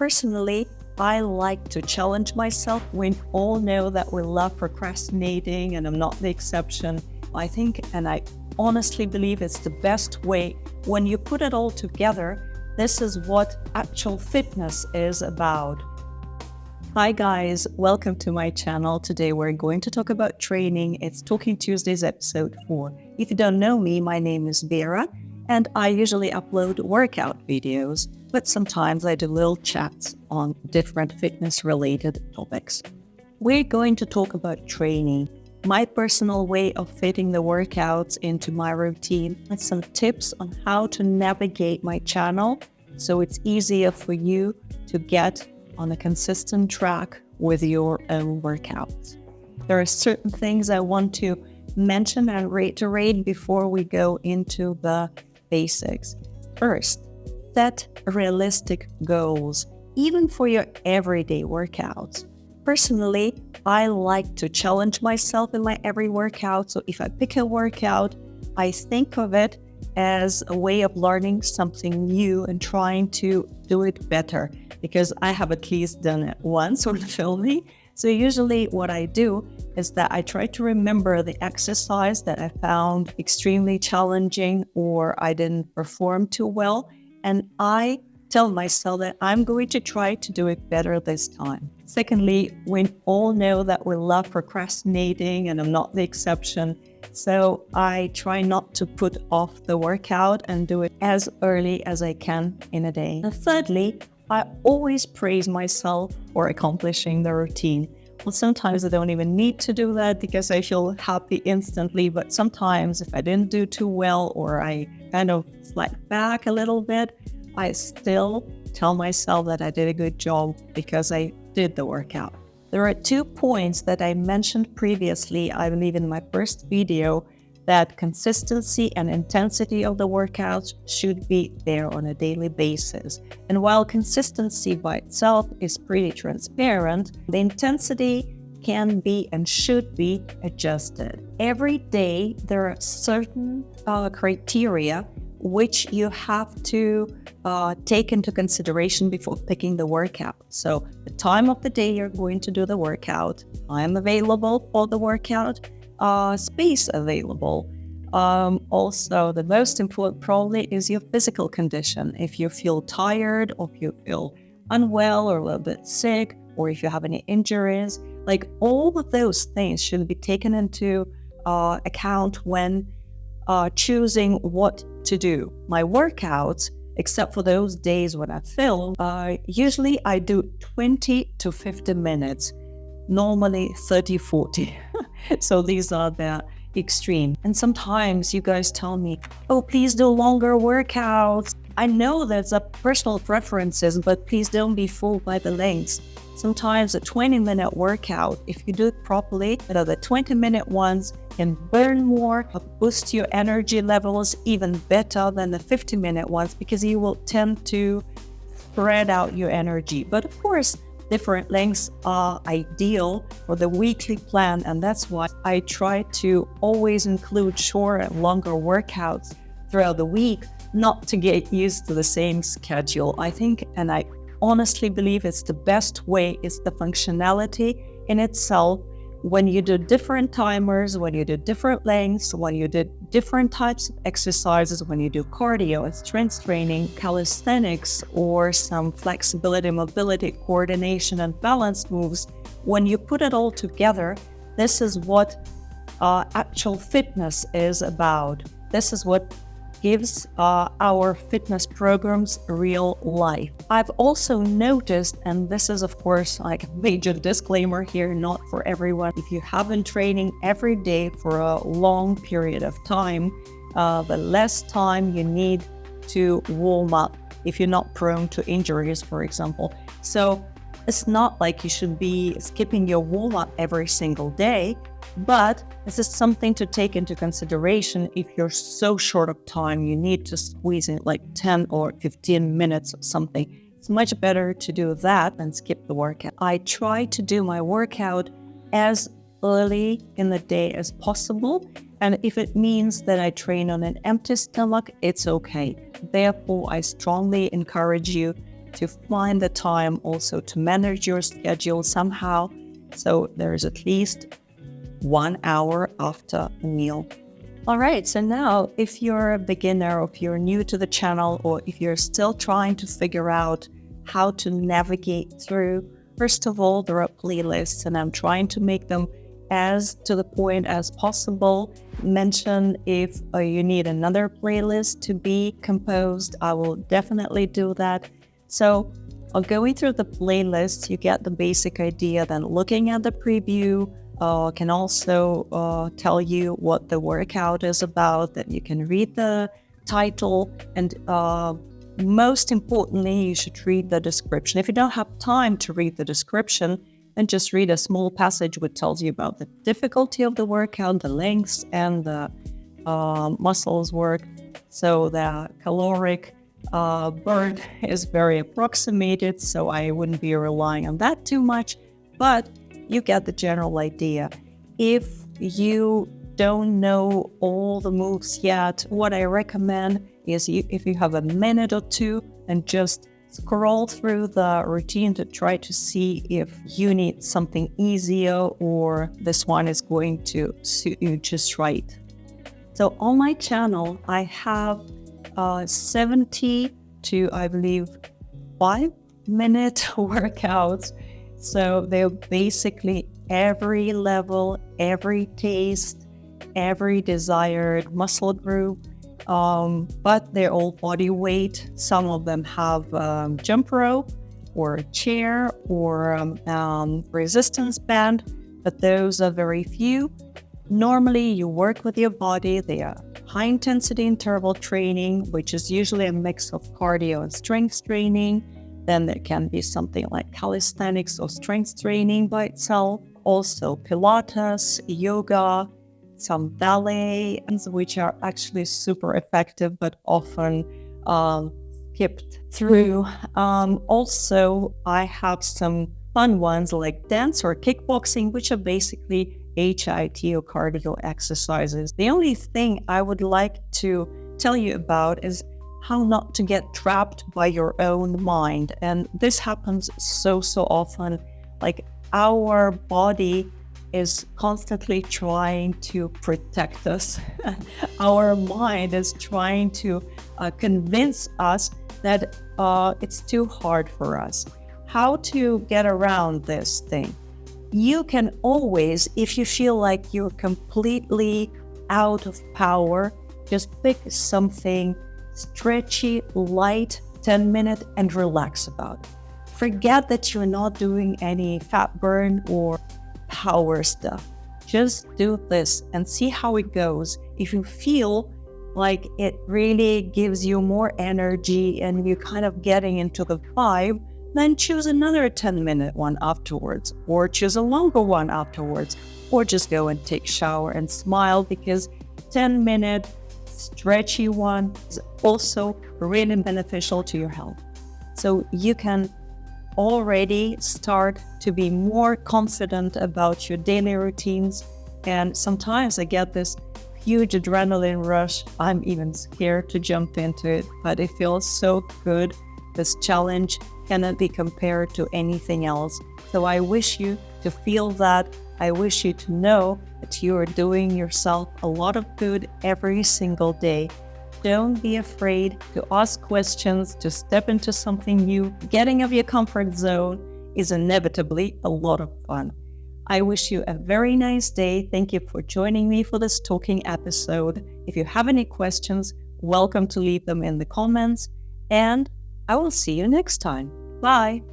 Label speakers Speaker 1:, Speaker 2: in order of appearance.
Speaker 1: Personally, I like to challenge myself. We all know that we love procrastinating, and I'm not the exception. I think, and I honestly believe it's the best way. When you put it all together, this is what actual fitness is about. Hi guys, welcome to my channel. Today we're going to talk about training. It's Talking Tuesdays episode 4. If you don't know me, my name is Vera, and I usually upload workout videos, but sometimes I do little chats on different fitness-related topics. We're going to talk about training, my personal way of fitting the workouts into my routine, and some tips on how to navigate my channel so it's easier for you to get on a consistent track with your own workouts. There are certain things I want to mention and reiterate before we go into the basics. First, set realistic goals, even for your everyday workouts. Personally, I like to challenge myself in my every workout. So if I pick a workout, I think of it as a way of learning something new and trying to do it better, because I have at least done it once on filming. So usually what I do is that I try to remember the exercise that I found extremely challenging or I didn't perform too well, and I tell myself that I'm going to try to do it better this time. Secondly, we all know that we love procrastinating, and I'm not the exception. So I try not to put off the workout and do it as early as I can in a day. And thirdly, I always praise myself for accomplishing the routine. Well, sometimes I don't even need to do that because I feel happy instantly. But sometimes if I didn't do too well or I kind of slack back a little bit, I still tell myself that I did a good job because I did the workout. There are 2 points that I mentioned previously, I believe in my first video, that consistency and intensity of the workouts should be there on a daily basis. And while consistency by itself is pretty transparent, the intensity can be and should be adjusted. Every day there are certain criteria which you have to take into consideration before picking the workout. So the time of the day you're going to do the workout, time available for the workout, space available. Also, the most important probably is your physical condition. If you feel tired, or if you feel unwell or a little bit sick, or if you have any injuries, like all of those things should be taken into account when choosing what to do. My workouts, except for those days when I film, usually I do 20 to 50 minutes, normally 30, 40. So these are the extreme. And sometimes you guys tell me, oh, please do longer workouts. I know there's a personal preferences, but please don't be fooled by the lengths. Sometimes a 20-minute workout, if you do it properly, the 20-minute ones can burn more, boost your energy levels even better than the 50-minute ones, because you will tend to spread out your energy. But of course, different lengths are ideal for the weekly plan, and that's why I try to always include short and longer workouts throughout the week, not to get used to the same schedule. I think, and I honestly believe it's the best way, is the functionality in itself. When you do different timers, when you do different lengths, when you do different types of exercises, when you do cardio and strength training, calisthenics, or some flexibility, mobility, coordination, and balance moves, when you put it all together, this is what actual fitness is about. This is what gives our fitness programs real life. I've also noticed, and this is of course like a major disclaimer here, not for everyone, if you have been training every day for a long period of time, the less time you need to warm up if you're not prone to injuries, for example. So it's not like you should be skipping your warm-up every single day, but this is something to take into consideration. If you're so short of time, you need to squeeze in like 10 or 15 minutes or something. It's much better to do that than skip the workout. I try to do my workout as early in the day as possible, and if it means that I train on an empty stomach, it's okay. Therefore, I strongly encourage you to find the time also to manage your schedule somehow. So there is at least 1 hour after a meal. All right, so now if you're a beginner, or if you're new to the channel, or if you're still trying to figure out how to navigate through, first of all, there are playlists, and I'm trying to make them as to the point as possible. Mention if you need another playlist to be composed. I will definitely do that. So going through the playlist, you get the basic idea. Then looking at the preview can also tell you what the workout is about, that you can read the title, and most importantly, you should read the description. If you don't have time to read the description, then just read a small passage which tells you about the difficulty of the workout, the lengths, and the muscles work. So the caloric burn is very approximated, so I wouldn't be relying on that too much, but you get the general idea. If you don't know all the moves yet, what I recommend is if you have a minute or two, and just scroll through the routine to try to see if you need something easier or this one is going to suit you just right. So on my channel, I have 70 to, I believe, 5-minute workouts. So they're basically every level, every taste, every desired muscle group, but they're all body weight. Some of them have jump rope or chair or resistance band, but those are very few. Normally you work with your body. They are high intensity interval training, which is usually a mix of cardio and strength training. Then there can be something like calisthenics or strength training by itself. Also Pilates, yoga, some ballet, which are actually super effective but often skipped through. Also, I have some fun ones like dance or kickboxing, which are basically HIIT or cardio exercises. The only thing I would like to tell you about is how not to get trapped by your own mind. And this happens so often. Like, our body is constantly trying to protect us. Our mind is trying to convince us that it's too hard for us. How to get around this thing? You can always, if you feel like you're completely out of power, just pick something stretchy, light, 10-minute, and relax about it. Forget that you're not doing any fat burn or power stuff. Just do this and see how it goes. If you feel like it really gives you more energy and you're kind of getting into the vibe, then choose another 10-minute one afterwards, or choose a longer one afterwards, or just go and take a shower and smile, because 10-minute stretchy one is also really beneficial to your health. So you can already start to be more confident about your daily routines. And sometimes I get this huge adrenaline rush. I'm even scared to jump into it, but it feels so good. This challenge cannot be compared to anything else. So I wish you to feel that. I wish you to know that you are doing yourself a lot of good every single day. Don't be afraid to ask questions, to step into something new. Getting out of your comfort zone is inevitably a lot of fun. I wish you a very nice day. Thank you for joining me for this talking episode. If you have any questions, welcome to leave them in the comments, and I will see you next time. Bye.